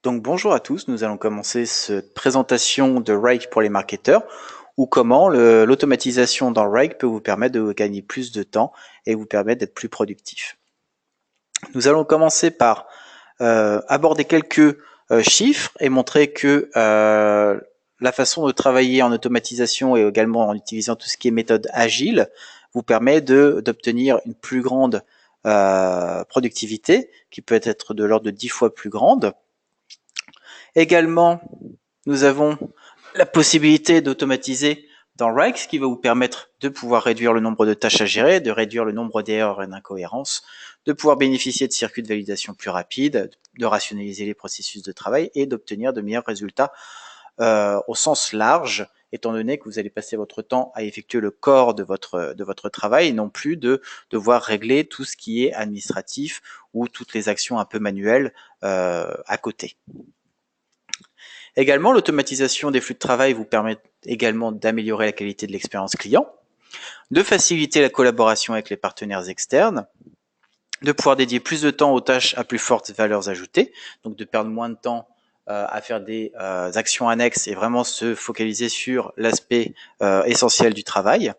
Donc bonjour à tous, nous allons commencer cette présentation de Rike pour les marketeurs ou comment l'automatisation dans Rike peut vous permettre de gagner plus de temps et vous permettre d'être plus productif. Nous allons commencer par aborder quelques chiffres et montrer que la façon de travailler en automatisation et également en utilisant tout ce qui est méthode agile vous permet d'obtenir une plus grande productivité qui peut être de l'ordre de 10 fois plus grande. Également, nous avons la possibilité d'automatiser dans Rike, ce qui va vous permettre de pouvoir réduire le nombre de tâches à gérer, de réduire le nombre d'erreurs et d'incohérences, de pouvoir bénéficier de circuits de validation plus rapides, de rationaliser les processus de travail et d'obtenir de meilleurs résultats au sens large, étant donné que vous allez passer votre temps à effectuer le corps de votre travail et non plus de devoir régler tout ce qui est administratif ou toutes les actions un peu manuelles à côté. Également, l'automatisation des flux de travail vous permet également d'améliorer la qualité de l'expérience client, de faciliter la collaboration avec les partenaires externes, de pouvoir dédier plus de temps aux tâches à plus fortes valeurs ajoutées, donc de perdre moins de temps à faire des actions annexes et vraiment se focaliser sur l'aspect essentiel du travail.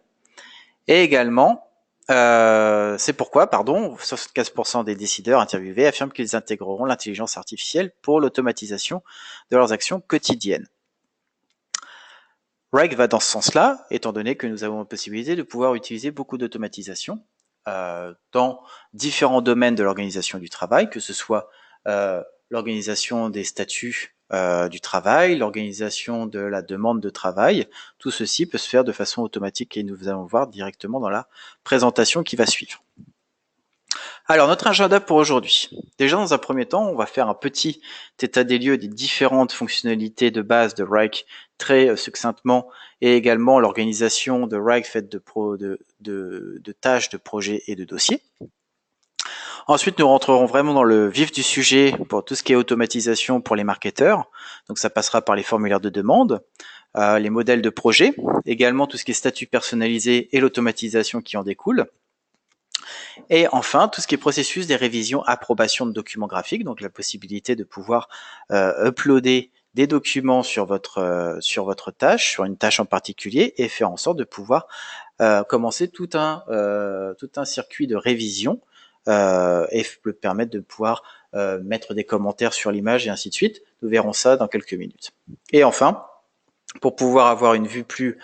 Et également, c'est pourquoi, 75% des décideurs interviewés affirment qu'ils intégreront l'intelligence artificielle pour l'automatisation de leurs actions quotidiennes. Rike va dans ce sens-là, étant donné que nous avons la possibilité de pouvoir utiliser beaucoup d'automatisation dans différents domaines de l'organisation du travail, que ce soit l'organisation des statuts du travail, l'organisation de la demande de travail. Tout ceci peut se faire de façon automatique et nous allons voir directement dans la présentation qui va suivre. Alors, notre agenda pour aujourd'hui. Déjà, dans un premier temps, on va faire un petit état des lieux des différentes fonctionnalités de base de Rike très succinctement et également l'organisation de Rike faite de tâches, de projets et de dossiers. Ensuite, nous rentrerons vraiment dans le vif du sujet pour tout ce qui est automatisation pour les marketeurs. Donc, ça passera par les formulaires de demande, les modèles de projet, également tout ce qui est statut personnalisé et l'automatisation qui en découle. Et enfin, tout ce qui est processus des révisions, approbation de documents graphiques, donc la possibilité de pouvoir uploader des documents sur votre tâche, sur une tâche en particulier, et faire en sorte de pouvoir commencer tout un circuit de révision et permettre de pouvoir mettre des commentaires sur l'image et ainsi de suite. Nous verrons ça dans quelques minutes. Et enfin, pour pouvoir avoir une vue plus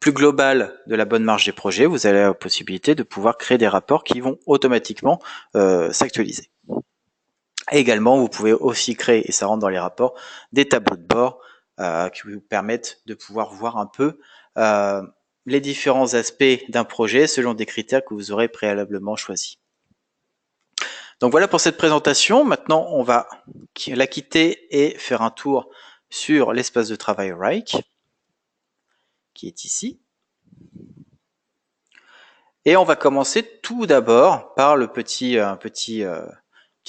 globale de la bonne marge des projets, vous avez la possibilité de pouvoir créer des rapports qui vont automatiquement s'actualiser. Également, vous pouvez aussi créer, et ça rentre dans les rapports, des tableaux de bord qui vous permettent de pouvoir voir un peu les différents aspects d'un projet selon des critères que vous aurez préalablement choisis. Donc voilà pour cette présentation. Maintenant, on va la quitter et faire un tour sur l'espace de travail Rike, qui est ici. Et on va commencer tout d'abord par le petit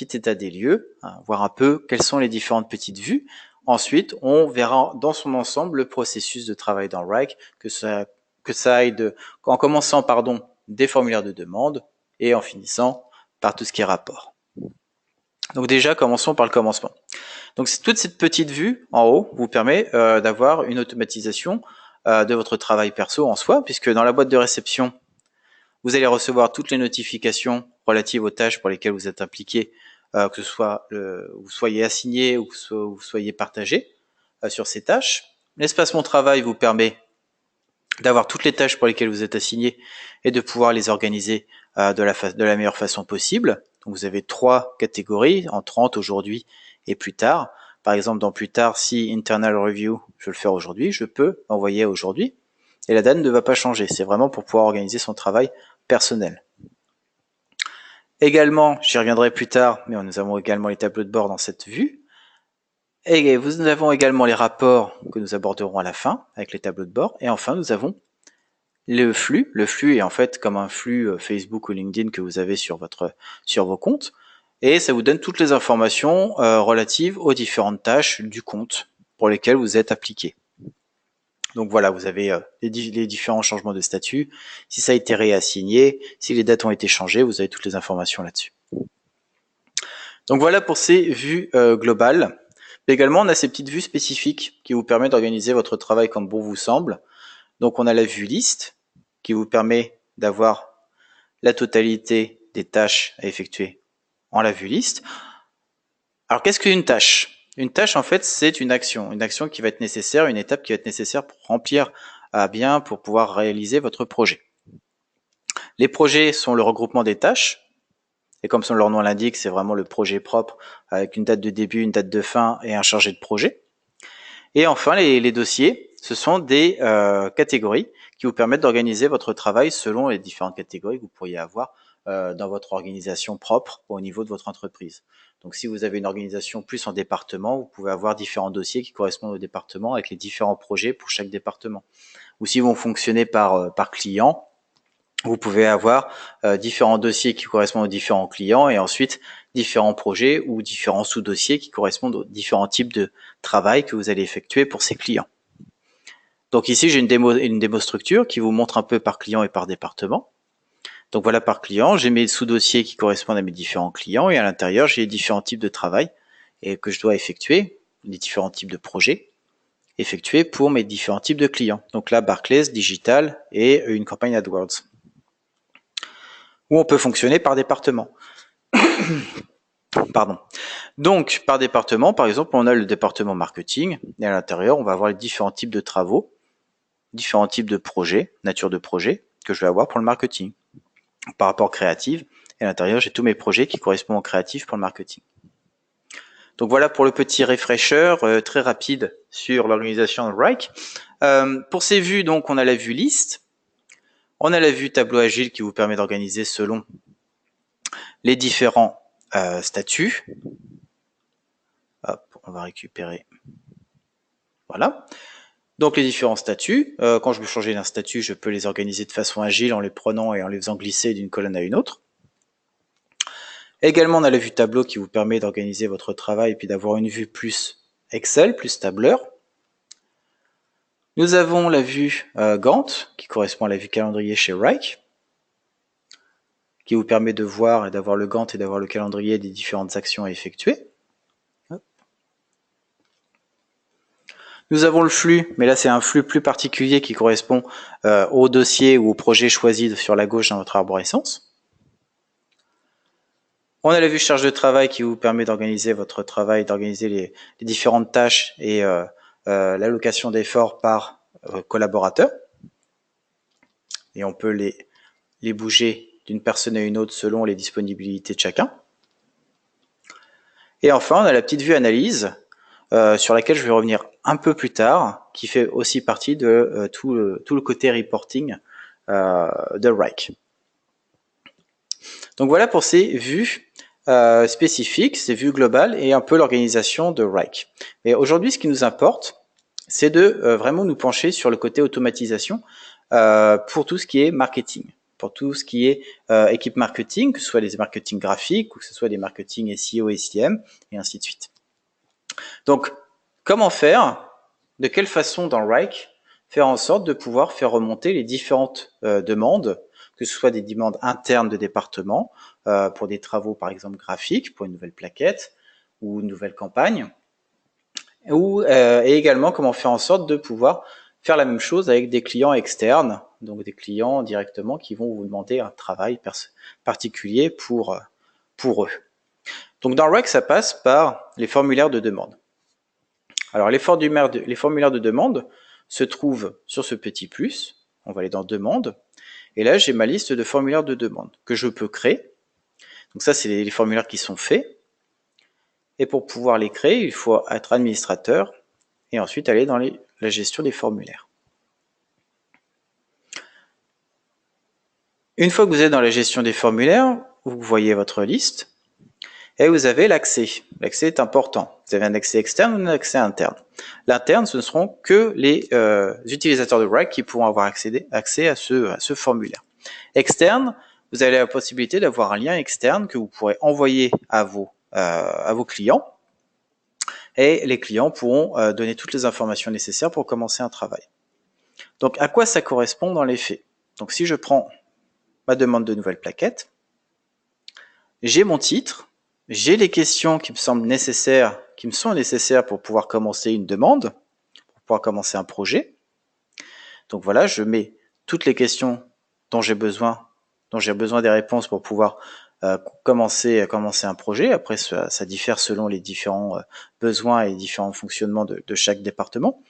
état des lieux, voir un peu quelles sont les différentes petites vues. Ensuite, on verra dans son ensemble le processus de travail dans Rike, que ça aille en commençant des formulaires de demande et en finissant par tout ce qui est rapport. Donc déjà, commençons par le commencement. Donc toute cette petite vue en haut vous permet d'avoir une automatisation de votre travail perso en soi, puisque dans la boîte de réception, vous allez recevoir toutes les notifications relatives aux tâches pour lesquelles vous êtes impliqué, que ce soit vous soyez assigné ou que vous soyez partagé sur ces tâches. L'espace Mon Travail vous permet d'avoir toutes les tâches pour lesquelles vous êtes assigné et de pouvoir les organiser de la meilleure façon possible. Donc vous avez 3 catégories, en 30 aujourd'hui et plus tard. Par exemple, dans plus tard, si Internal Review, je veux le faire aujourd'hui, je peux envoyer aujourd'hui. Et la date ne va pas changer, c'est vraiment pour pouvoir organiser son travail personnel. Également, j'y reviendrai plus tard, mais nous avons également les tableaux de bord dans cette vue. Et nous avons également les rapports que nous aborderons à la fin, avec les tableaux de bord. Et enfin, nous avons le flux. Le flux est en fait comme un flux Facebook ou LinkedIn que vous avez sur vos comptes. Et ça vous donne toutes les informations relatives aux différentes tâches du compte pour lesquelles vous êtes appliqué. Donc voilà, vous avez les différents changements de statut, si ça a été réassigné, si les dates ont été changées, vous avez toutes les informations là-dessus. Donc voilà pour ces vues globales. Mais également, on a ces petites vues spécifiques qui vous permettent d'organiser votre travail comme bon vous semble. Donc on a la vue liste qui vous permet d'avoir la totalité des tâches à effectuer en la vue liste. Alors qu'est-ce qu'une tâche? Une tâche en fait c'est une action qui va être nécessaire, une étape qui va être nécessaire pour remplir à bien, pour pouvoir réaliser votre projet. Les projets sont le regroupement des tâches. Et comme leur nom l'indique, c'est vraiment le projet propre avec une date de début, une date de fin et un chargé de projet. Et enfin, les dossiers, ce sont des catégories qui vous permettent d'organiser votre travail selon les différentes catégories que vous pourriez avoir dans votre organisation propre au niveau de votre entreprise. Donc si vous avez une organisation plus en département, vous pouvez avoir différents dossiers qui correspondent au département avec les différents projets pour chaque département. Ou si vous fonctionnez par client, vous pouvez avoir différents dossiers qui correspondent aux différents clients et ensuite différents projets ou différents sous-dossiers qui correspondent aux différents types de travail que vous allez effectuer pour ces clients. Donc ici, j'ai une démo structure qui vous montre un peu par client et par département. Donc voilà, par client, j'ai mes sous-dossiers qui correspondent à mes différents clients et à l'intérieur, j'ai les différents types de travail et que je dois effectuer, les différents types de projets effectués pour mes différents types de clients. Donc là, Barclays, Digital et une campagne AdWords. Ou on peut fonctionner par département. Pardon. Donc, par département, par exemple, on a le département marketing, et à l'intérieur, on va avoir les différents types de travaux, différents types de projets, nature de projets, que je vais avoir pour le marketing. Par rapport créatif, et à l'intérieur, j'ai tous mes projets qui correspondent au créatif pour le marketing. Donc voilà pour le petit refresher très rapide sur l'organisation de Wrike. Pour ces vues, donc, on a la vue liste, on a la vue tableau agile qui vous permet d'organiser selon les différents statuts. Hop, on va récupérer. Voilà. Donc les différents statuts. Quand je veux changer d'un statut, je peux les organiser de façon agile en les prenant et en les faisant glisser d'une colonne à une autre. Également, on a la vue tableau qui vous permet d'organiser votre travail et puis d'avoir une vue plus Excel, plus tableur. Nous avons la vue Gantt qui correspond à la vue calendrier chez Wrike, qui vous permet de voir et d'avoir le Gantt et d'avoir le calendrier des différentes actions à effectuer. Nous avons le flux, mais là c'est un flux plus particulier qui correspond au dossier ou au projet choisi sur la gauche dans votre arborescence. On a la vue charge de travail qui vous permet d'organiser votre travail, d'organiser les différentes tâches et l'allocation d'efforts par collaborateur. Et on peut les bouger d'une personne à une autre selon les disponibilités de chacun. Et enfin, on a la petite vue analyse sur laquelle je vais revenir un peu plus tard, qui fait aussi partie de tout le côté reporting de Wrike. Donc voilà pour ces vues spécifiques, ces vues globales et un peu l'organisation de Wrike. Mais aujourd'hui, ce qui nous importe, c'est de vraiment nous pencher sur le côté automatisation pour tout ce qui est marketing, pour tout ce qui est équipe marketing, que ce soit des marketing graphiques ou que ce soit des marketing SEO, SEM et ainsi de suite. Donc, comment faire, de quelle façon dans Wrike, faire en sorte de pouvoir faire remonter les différentes demandes, que ce soit des demandes internes de département, pour des travaux par exemple graphiques, pour une nouvelle plaquette ou une nouvelle campagne, et également comment faire en sorte de pouvoir faire la même chose avec des clients externes, donc des clients directement qui vont vous demander un travail particulier pour eux. Donc dans Wrike, ça passe par les formulaires de demande. Alors les formulaires de demande se trouvent sur ce petit plus, on va aller dans demande, et là j'ai ma liste de formulaires de demande que je peux créer. Donc ça c'est les formulaires qui sont faits, et pour pouvoir les créer, il faut être administrateur, et ensuite aller dans la gestion des formulaires. Une fois que vous êtes dans la gestion des formulaires, vous voyez votre liste, et vous avez l'accès. L'accès est important. Vous avez un accès externe ou un accès interne. L'interne, ce ne seront que les utilisateurs de Wrike qui pourront avoir accès à ce formulaire. Externe, vous avez la possibilité d'avoir un lien externe que vous pourrez envoyer à vos clients. Et les clients pourront donner toutes les informations nécessaires pour commencer un travail. Donc, à quoi ça correspond dans les faits? Donc, si je prends ma demande de nouvelle plaquette, j'ai mon titre, j'ai les questions qui me semblent nécessaires, qui me sont nécessaires pour pouvoir commencer une demande, pour pouvoir commencer un projet. Donc voilà, je mets toutes les questions dont j'ai besoin des réponses pour pouvoir commencer un projet. Après, ça diffère selon les différents besoins et les différents fonctionnements de chaque département.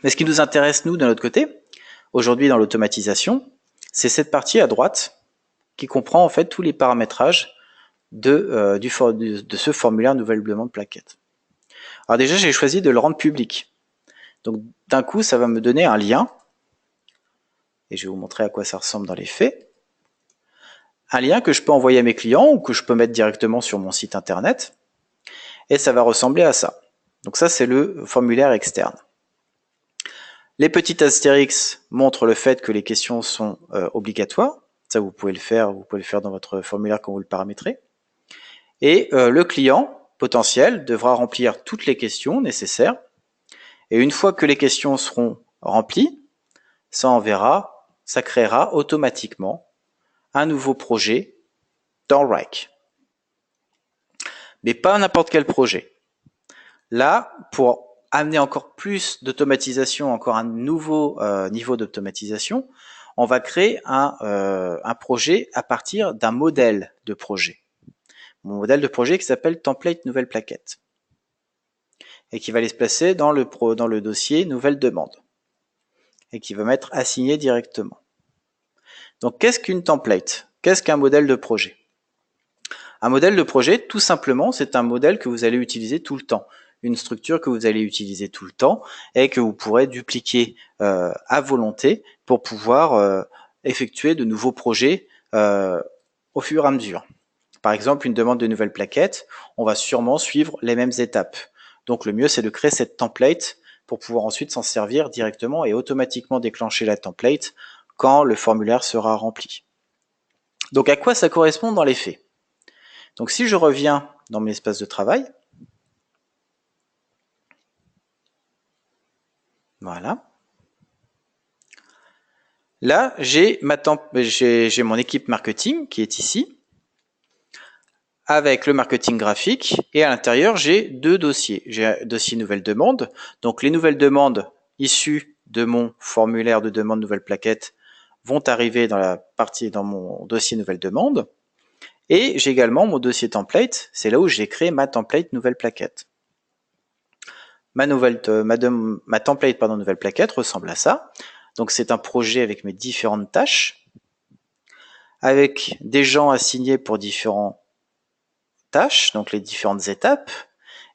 Mais ce qui nous intéresse, nous, de notre côté, aujourd'hui dans l'automatisation, c'est cette partie à droite qui comprend en fait tous les paramétrages de ce formulaire nouvelle demande plaquette. Alors déjà, j'ai choisi de le rendre public. Donc d'un coup, ça va me donner un lien, et je vais vous montrer à quoi ça ressemble dans les faits. Un lien que je peux envoyer à mes clients ou que je peux mettre directement sur mon site internet, et ça va ressembler à ça. Donc ça, c'est le formulaire externe. Les petits astérix montrent le fait que les questions sont obligatoires. Ça, vous pouvez le faire dans votre formulaire quand vous le paramétrez. Et le client potentiel devra remplir toutes les questions nécessaires. Et une fois que les questions seront remplies, ça créera automatiquement un nouveau projet dans Wrike. Mais pas n'importe quel projet. Là, pour amener encore plus d'automatisation, encore un nouveau niveau d'automatisation, on va créer un projet à partir d'un modèle de projet. Mon modèle de projet qui s'appelle template nouvelle plaquette et qui va aller se placer dans le dossier nouvelle demande et qui va être assigné directement. Donc qu'est-ce qu'une template? Qu'est-ce qu'un modèle de projet? Un modèle de projet, tout simplement, c'est un modèle que vous allez utiliser tout le temps. Une structure que vous allez utiliser tout le temps et que vous pourrez dupliquer à volonté pour pouvoir effectuer de nouveaux projets au fur et à mesure. Par exemple, une demande de nouvelle plaquette, on va sûrement suivre les mêmes étapes. Donc le mieux, c'est de créer cette template pour pouvoir ensuite s'en servir directement et automatiquement déclencher la template quand le formulaire sera rempli. Donc à quoi ça correspond dans les faits? Donc si je reviens dans mon espace de travail, voilà. Là, j'ai mon équipe marketing qui est ici, avec le marketing graphique, et à l'intérieur, j'ai deux dossiers. J'ai un dossier nouvelle demande, donc les nouvelles demandes issues de mon formulaire de demande nouvelle plaquette vont arriver dans mon dossier nouvelle demande, et j'ai également mon dossier template, c'est là où j'ai créé ma template nouvelle plaquette. Ma template nouvelle plaquette ressemble à ça. Donc c'est un projet avec mes différentes tâches, avec des gens assignés pour différentes tâches, donc les différentes étapes.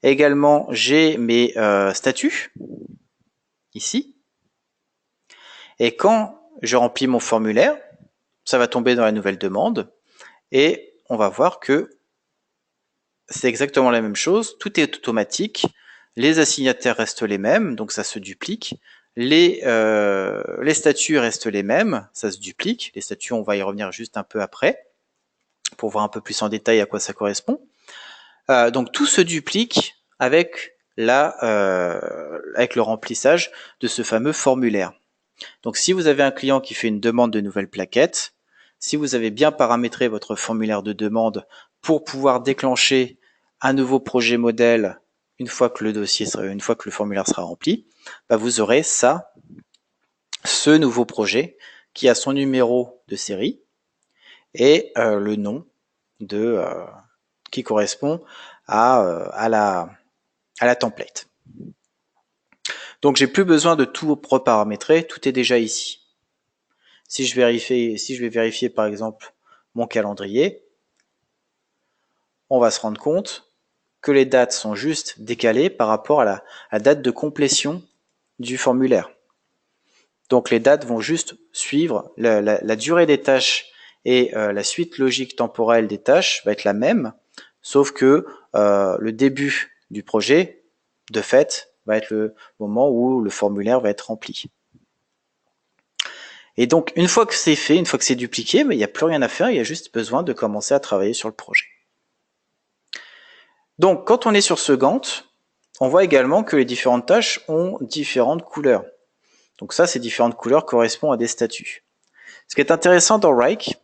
Également, j'ai mes statuts, ici. Et quand je remplis mon formulaire, ça va tomber dans la nouvelle demande, et on va voir que c'est exactement la même chose, tout est automatique, les assignataires restent les mêmes, donc ça se duplique. Les statuts restent les mêmes, ça se duplique. Les statuts, on va y revenir juste un peu après, pour voir un peu plus en détail à quoi ça correspond. Donc tout se duplique avec le remplissage de ce fameux formulaire. Donc si vous avez un client qui fait une demande de nouvelle plaquette, si vous avez bien paramétré votre formulaire de demande pour pouvoir déclencher un nouveau projet modèle une fois que le formulaire sera rempli, bah vous aurez ce nouveau projet qui a son numéro de série et le nom qui correspond à la template. Donc j'ai plus besoin de tout reparamétrer, tout est déjà ici. Si je vais vérifier par exemple mon calendrier, on va se rendre compte que les dates sont juste décalées par rapport à la date de complétion du formulaire. Donc les dates vont juste suivre la durée des tâches et la suite logique temporelle des tâches va être la même, sauf que le début du projet, de fait, va être le moment où le formulaire va être rempli. Et donc, une fois que c'est fait, une fois que c'est dupliqué, il n'y a plus rien à faire, il y a juste besoin de commencer à travailler sur le projet. Donc, quand on est sur ce Gantt, on voit également que les différentes tâches ont différentes couleurs. Donc ça, ces différentes couleurs correspondent à des statuts. Ce qui est intéressant dans Wrike,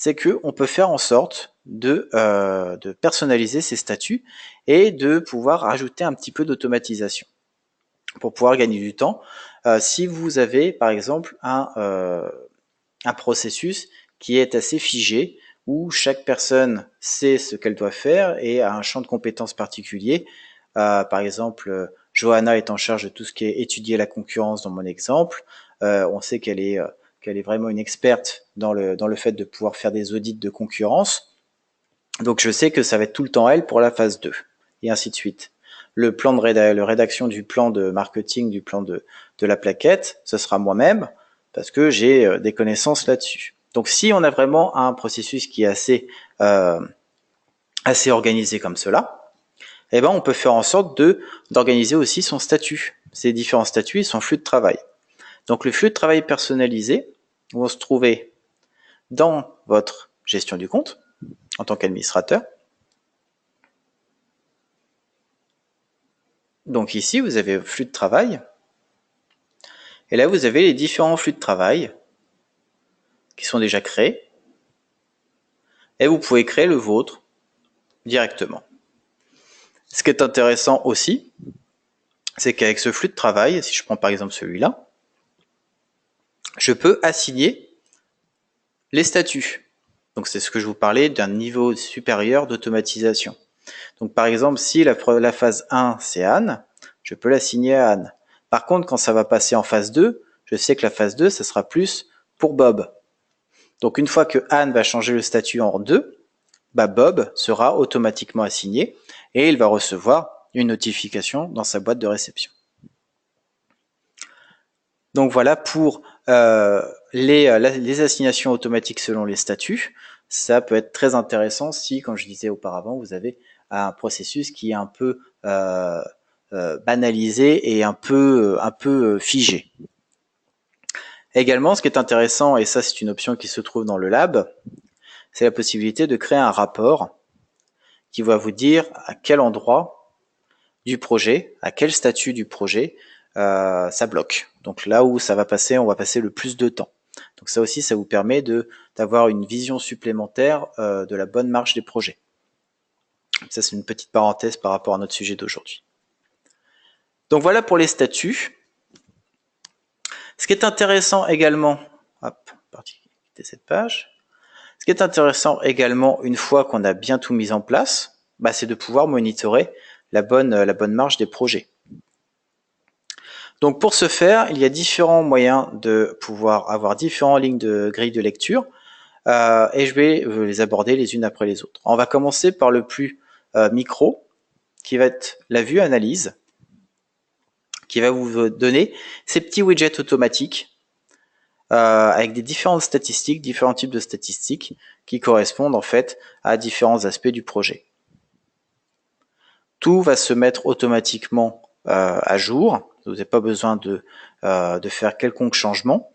c'est que on peut faire en sorte de personnaliser ces statuts et de pouvoir ajouter un petit peu d'automatisation pour pouvoir gagner du temps. Si vous avez par exemple un processus qui est assez figé, où chaque personne sait ce qu'elle doit faire et a un champ de compétences particulier. Par exemple, Johanna est en charge de tout ce qui est étudier la concurrence dans mon exemple. On sait qu'elle est vraiment une experte dans le fait de pouvoir faire des audits de concurrence. Donc je sais que ça va être tout le temps elle pour la phase 2, et ainsi de suite. Le plan de rédaction du plan de marketing, du plan de la plaquette, ce sera moi-même, parce que j'ai des connaissances là-dessus. Donc si on a vraiment un processus qui est assez organisé comme cela, eh ben on peut faire en sorte d'organiser aussi son statut, ses différents statuts et son flux de travail. Donc le flux de travail personnalisé va se trouver dans votre gestion du compte en tant qu'administrateur. Donc ici, vous avez le flux de travail. Et là, vous avez les différents flux de travail qui sont déjà créés. Et vous pouvez créer le vôtre directement. Ce qui est intéressant aussi, c'est qu'avec ce flux de travail, si je prends par exemple celui-là, je peux assigner les statuts. Donc c'est ce que je vous parlais d'un niveau supérieur d'automatisation. Donc par exemple, si la phase 1, c'est Anne, je peux l'assigner à Anne. Par contre, quand ça va passer en phase 2, je sais que la phase 2, ça sera plus pour Bob. Donc une fois que Anne va changer le statut en 2, Bob sera automatiquement assigné et il va recevoir une notification dans sa boîte de réception. Donc voilà pour les assignations automatiques selon les statuts. Ça peut être très intéressant si, comme je disais auparavant, vous avez un processus qui est un peu banalisé et un peu figé. Également, ce qui est intéressant, et ça c'est une option qui se trouve dans le lab, c'est la possibilité de créer un rapport qui va vous dire à quel endroit du projet, à quel statut du projet ça bloque. Donc là où ça va passer, on va passer le plus de temps. Donc ça aussi, ça vous permet d'avoir une vision supplémentaire de la bonne marche des projets. Ça, c'est une petite parenthèse par rapport à notre sujet d'aujourd'hui. Donc voilà pour les statuts. Ce qui est intéressant également, quitter cette page. Ce qui est intéressant également, une fois qu'on a bien tout mis en place, c'est de pouvoir monitorer la bonne marche des projets. Donc pour ce faire, il y a différents moyens de pouvoir avoir différentes lignes de grille de lecture et je vais les aborder les unes après les autres. On va commencer par le plus micro, qui va être la vue analyse, qui va vous donner ces petits widgets automatiques avec des différentes statistiques, différents types de statistiques qui correspondent en fait à différents aspects du projet. Tout va se mettre automatiquement à jour. Vous n'avez pas besoin de faire quelconque changement.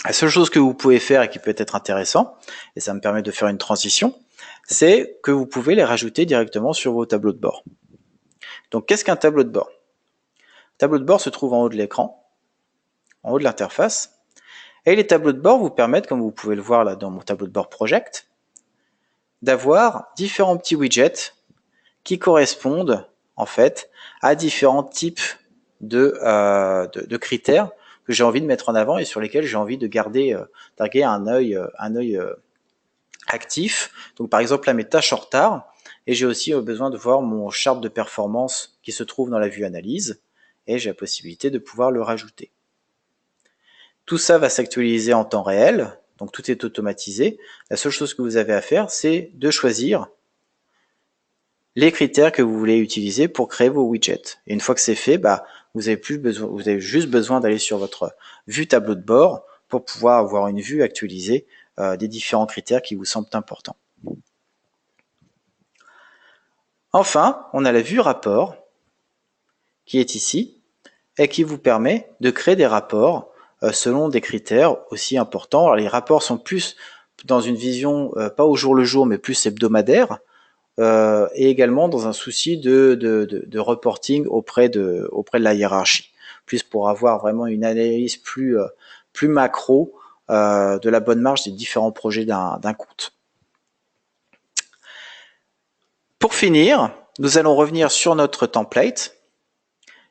La seule chose que vous pouvez faire et qui peut être intéressant, et ça me permet de faire une transition, c'est que vous pouvez les rajouter directement sur vos tableaux de bord. Donc qu'est-ce qu'un tableau de bord? Le tableau de bord se trouve en haut de l'écran, en haut de l'interface, et les tableaux de bord vous permettent, comme vous pouvez le voir là dans mon tableau de bord Project, d'avoir différents petits widgets qui correspondent en fait à différents types de critères que j'ai envie de mettre en avant et sur lesquels j'ai envie de garder un œil actif. Donc par exemple là mes tâches en retard, et j'ai aussi besoin de voir mon chart de performance qui se trouve dans la vue analyse, et j'ai la possibilité de pouvoir le rajouter. Tout ça va s'actualiser en temps réel, donc tout est automatisé. La seule chose que vous avez à faire, c'est de choisir les critères que vous voulez utiliser pour créer vos widgets. Et une fois que c'est fait, vous avez juste besoin d'aller sur votre vue tableau de bord pour pouvoir avoir une vue actualisée des différents critères qui vous semblent importants. Enfin, on a la vue rapport qui est ici et qui vous permet de créer des rapports selon des critères aussi importants. Alors, les rapports sont plus dans une vision, pas au jour le jour, mais plus hebdomadaire. Et également dans un souci de reporting auprès de la hiérarchie, plus pour avoir vraiment une analyse plus macro de la bonne marche des différents projets d'un compte. Pour finir, nous allons revenir sur notre template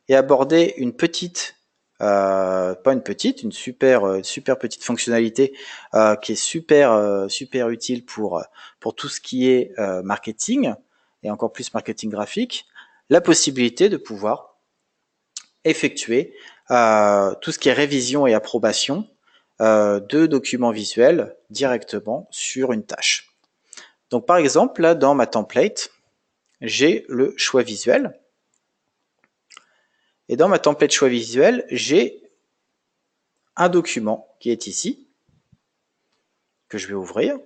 et aborder une petite, une super petite fonctionnalité qui est super utile pour tout ce qui est marketing et encore plus marketing graphique, la possibilité de pouvoir effectuer tout ce qui est révision et approbation de documents visuels directement sur une tâche. Donc par exemple, là dans ma template, j'ai le choix visuel. Et dans ma template choix visuel, j'ai un document qui est ici, que je vais ouvrir,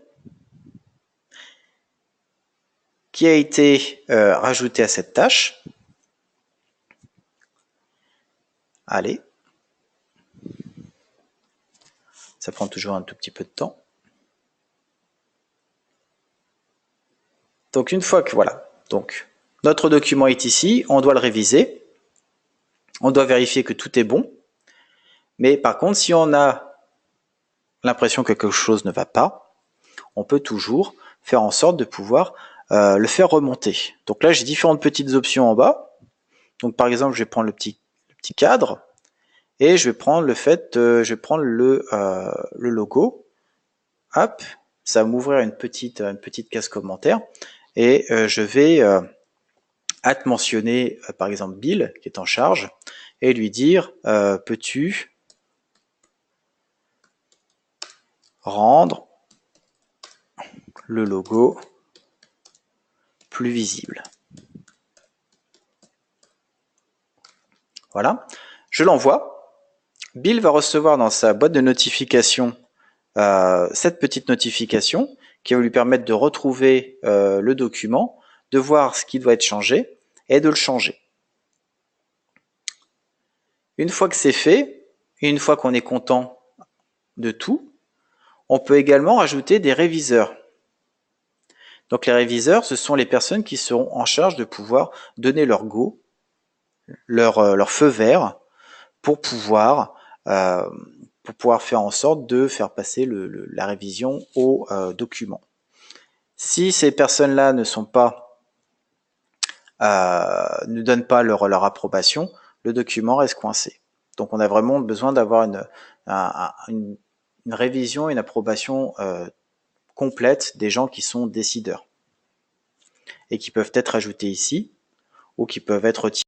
qui a été rajouté à cette tâche. Allez. Ça prend toujours un tout petit peu de temps. Donc une fois que voilà, donc notre document est ici, on doit le réviser, on doit vérifier que tout est bon. Mais par contre, si on a l'impression que quelque chose ne va pas, on peut toujours faire en sorte de pouvoir le faire remonter. Donc là, j'ai différentes petites options en bas. Donc par exemple, je vais prendre le petit cadre et je vais prendre le logo. Hop, ça va m'ouvrir une petite case commentaire et je vais mentionner par exemple Bill qui est en charge et lui dire peux-tu rendre le logo plus visible. Voilà, je l'envoie. Bill va recevoir dans sa boîte de notification cette petite notification qui va lui permettre de retrouver le document, de voir ce qui doit être changé et de le changer. Une fois que c'est fait, et une fois qu'on est content de tout, on peut également rajouter des réviseurs. Donc les réviseurs, ce sont les personnes qui seront en charge de pouvoir donner leur go, leur feu vert pour pouvoir faire en sorte de faire passer la révision au document. Si ces personnes-là ne donnent pas leur approbation, le document reste coincé. Donc on a vraiment besoin d'avoir une révision, une approbation complète des gens qui sont décideurs et qui peuvent être ajoutés ici ou qui peuvent être retirés.